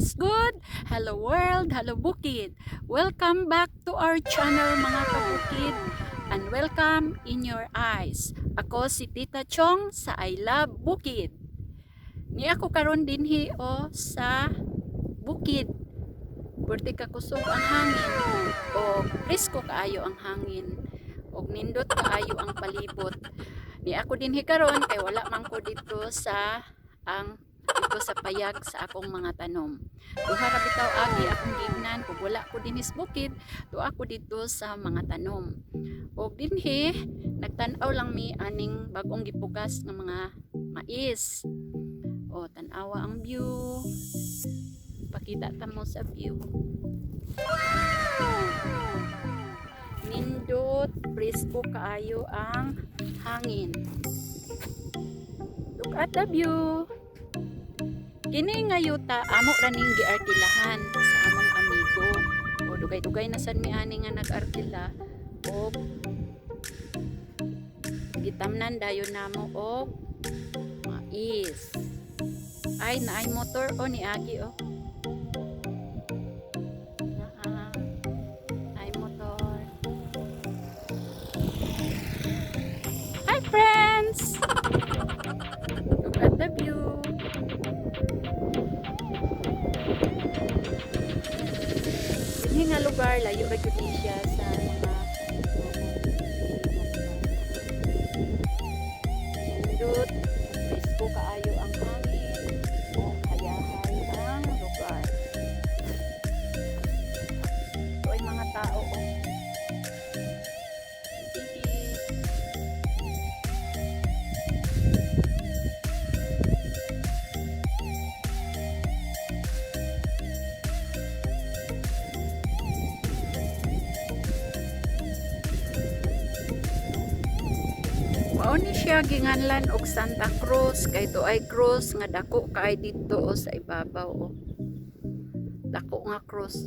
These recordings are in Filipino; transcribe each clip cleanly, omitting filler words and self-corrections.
is good. Hello world, hello Bukid. Welcome back to our channel mga kabukid. And welcome in your eyes. Ako si Tita Chong sa I Love Bukid. Ni ako karon dinhi o sa Bukid. Pwede ka kusog ang hangin o presko kaayo ang hangin o nindot kaayo ang palibot. Ni ako dinhi karon kay wala man ko dito sa payag sa akong mga tanom. Duha ra bitaw agi akong gignan kung wala ko dinis bukid, do ako dito sa mga tanom. Og dinhi nagtan-aw lang mi aning bagong gipugas ng mga mais. O tan-awa ang view. Pakita ta mo sa view. Nindot, presko kaayo ang hangin. Look at the view. Kini nga yuta amo ra ning giarkilahan sa among amigo. O dugay-dugay na sad mi ani nga nag-arkila og gitamnan dayon namo og mais. Ay naay motor o ni agi o. Naay motor. Hi friends. Look at the view. Dinhi nga lugar layo ra gyud siya sa mga dut presko kaayo ang hangin o hayahay ang lugar. Ito ay mga tao o. Mao ni siya ginganlan og Santa Cruz kay to ay cross nga dako kay dito o sa ibabaw o. Dako nga cross.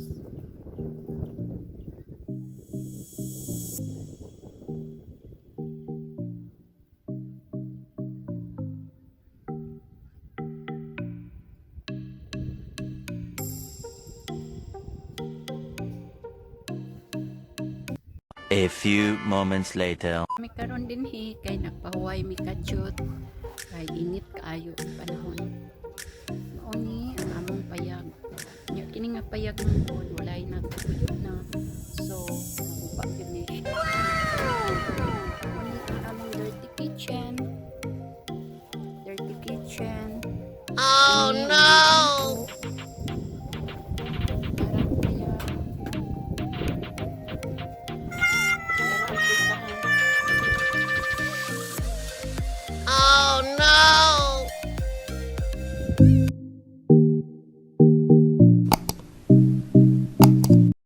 A few moments later. Mi karon dinhi kay nagpahuway mi kadyot kay init kaayo ang panahon. Mao ni ang among payag. Nya kini nga payag ng pod walay nagtuyo na. So naguba gyud ni siya. Mao ni ang among dirty kitchen. Dirty kitchen. Oh Ini no!